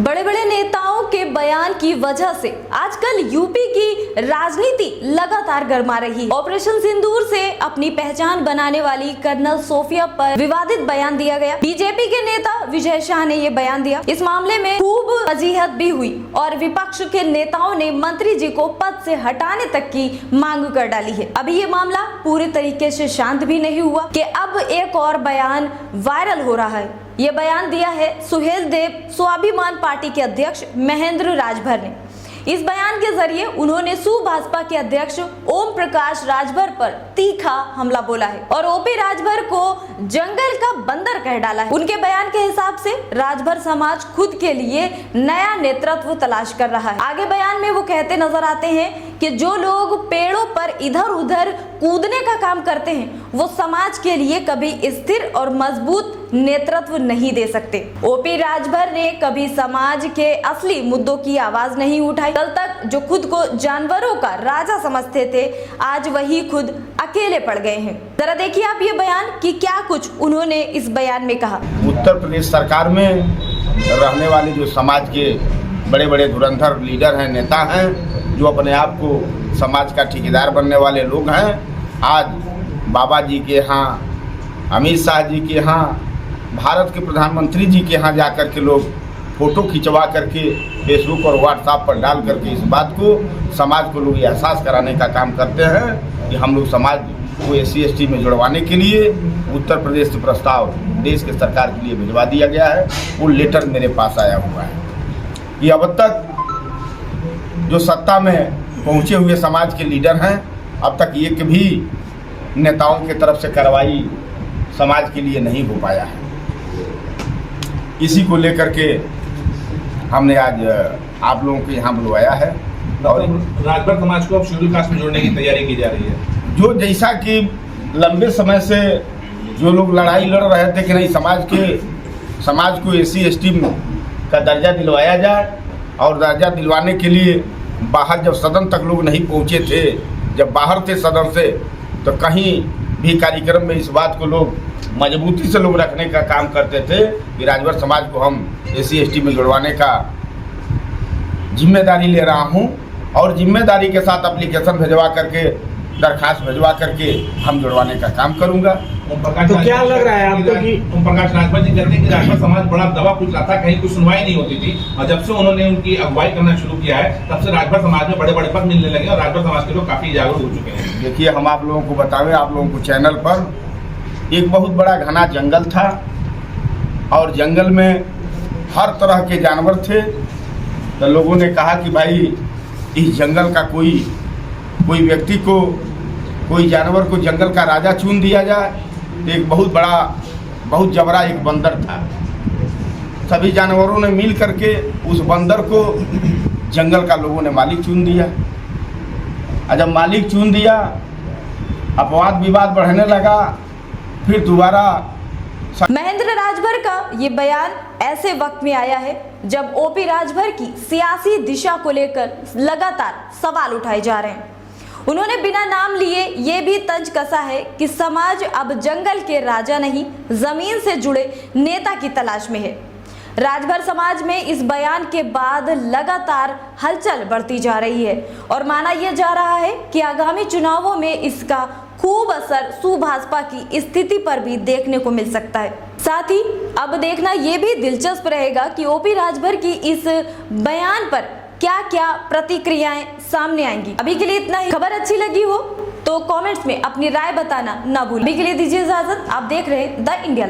बड़े बड़े नेताओं के बयान की वजह से आजकल यूपी की राजनीति लगातार गर्मा रही है। ऑपरेशन सिंदूर से अपनी पहचान बनाने वाली कर्नल सोफिया पर विवादित बयान दिया गया। बीजेपी के नेता विजय शाह ने ये बयान दिया। इस मामले में खूब वजीहत भी हुई और विपक्ष के नेताओं ने मंत्री जी को पद से हटाने तक की मांग कर डाली है। अभी ये मामला पूरे तरीके से शांत भी नहीं हुआ कि अब एक और बयान वायरल हो रहा है। ये बयान दिया है सुहेल देव स्वाभिमान पार्टी के अध्यक्ष महेंद्र राजभर ने। इस बयान के जरिए उन्होंने भाजपा के अध्यक्ष ओम प्रकाश राजभर पर तीखा हमला बोला है और ओपी राजभर को जंगल का बंदर कह डाला है। उनके बयान के हिसाब से राजभर समाज खुद के लिए नया नेतृत्व तलाश कर रहा है। आगे बयान में वो कहते नजर आते हैं कि जो लोग पेड़ों पर इधर उधर कूदने का काम करते हैं वो समाज के लिए कभी स्थिर और मजबूत नेतृत्व नहीं दे सकते। ओपी राजभर ने कभी समाज के असली मुद्दों की आवाज नहीं उठाई। कल तक जो खुद को जानवरों का राजा समझते थे आज वही खुद अकेले पड़ गए हैं। जरा देखिए आप ये बयान कि क्या कुछ उन्होंने इस बयान में कहा। उत्तर प्रदेश सरकार में रहने वाले जो समाज के बड़े बड़े धुरंधर लीडर हैं, नेता हैं, जो अपने आप को समाज का ठेकेदार बनने वाले लोग हैं, आज बाबा जी के यहाँ, अमित शाह जी के यहाँ, भारत के प्रधानमंत्री जी के यहाँ जाकर के लोग फोटो खिंचवा करके फेसबुक और व्हाट्सएप पर डाल करके इस बात को समाज को लोग एहसास कराने का काम करते हैं कि हम लोग समाज को SC/ST में जुड़वाने के लिए उत्तर प्रदेश से प्रस्ताव देश के सरकार के लिए भिजवा दिया गया है। वो लेटर मेरे पास आया हुआ है कि अब तक जो सत्ता में पहुंचे हुए समाज के लीडर हैं, अब तक एक भी नेताओं की तरफ से कार्रवाई समाज के लिए नहीं हो पाया है। इसी को लेकर के हमने आज आप लोगों को यहाँ बुलवाया है और राजभर समाज को अब शेड्यूल कास्ट में जोड़ने की तैयारी की जा रही है। जो जैसा कि लंबे समय से जो लोग लड़ाई लड़ रहे थे कि नहीं समाज को SC/ST का दर्जा दिलवाया जाए, और दर्जा दिलवाने के लिए बाहर जब सदन तक लोग नहीं पहुँचे थे, जब बाहर थे सदन से, तो कहीं भी कार्यक्रम में इस बात को लोग मजबूती से लोग रखने का काम करते थे कि राजभर समाज को हम SC/ST में जुड़वाने का जिम्मेदारी ले रहा हूं और जिम्मेदारी के साथ एप्लीकेशन भिजवा करके, दरखास्त भिजवा करके हम जुड़वाने का काम करूंगा। तो क्या लग रहा है आपको कि ओम प्रकाश राजभर जी कहते हैं कि राजभर समाज बड़ा दबा कुछ रहा था, कहीं कुछ सुनवाई नहीं होती थी, और जब से उन्होंने उनकी अगुवाई करना शुरू किया है तब से राजभर समाज में बड़े बड़े पद मिलने लगे और राजभर समाज के लोग काफी जागरूक हो चुके हैं। देखिए, हम आप लोगों को बतावें, आप लोगों को चैनल पर एक बहुत बड़ा घना जंगल था और जंगल में हर तरह के जानवर थे। तो लोगों ने कहा कि भाई इस जंगल का कोई व्यक्ति को, कोई जानवर को जंगल का राजा चुन दिया जाए। तो एक बहुत जबरा एक बंदर था। सभी जानवरों ने मिल करके उस बंदर को जंगल का लोगों ने मालिक चुन दिया। और जब मालिक चुन दिया, अपवाद विवाद बढ़ने लगा। फिर दोबारा महेंद्र राजभर का ये बयान ऐसे वक्त में आया है जब ओपी राजभर की सियासी दिशा को लेकर लगातार सवाल उठाए जा रहे हैं। उन्होंने बिना नाम लिए ये भी तंज कसा है कि समाज अब जंगल के राजा नहीं, जमीन से जुड़े नेता की तलाश में है। राजभर समाज में इस बयान के बाद लगातार हलचल बढ़ती जा रही है और माना यह जा रहा है कि आगामी चुनावों में इसका खूब असर भाजपा की स्थिति पर भी देखने को मिल सकता है। साथ ही अब देखना यह भी दिलचस्प रहेगा कि ओपी राजभर की इस बयान पर क्या क्या प्रतिक्रियाएं सामने आएंगी। अभी के लिए इतना ही। खबर अच्छी लगी हो तो कमेंट्स में अपनी राय बताना ना भूलें। अभी के लिए दीजिए इजाजत। आप देख रहे हैं द इंडिया लाइव।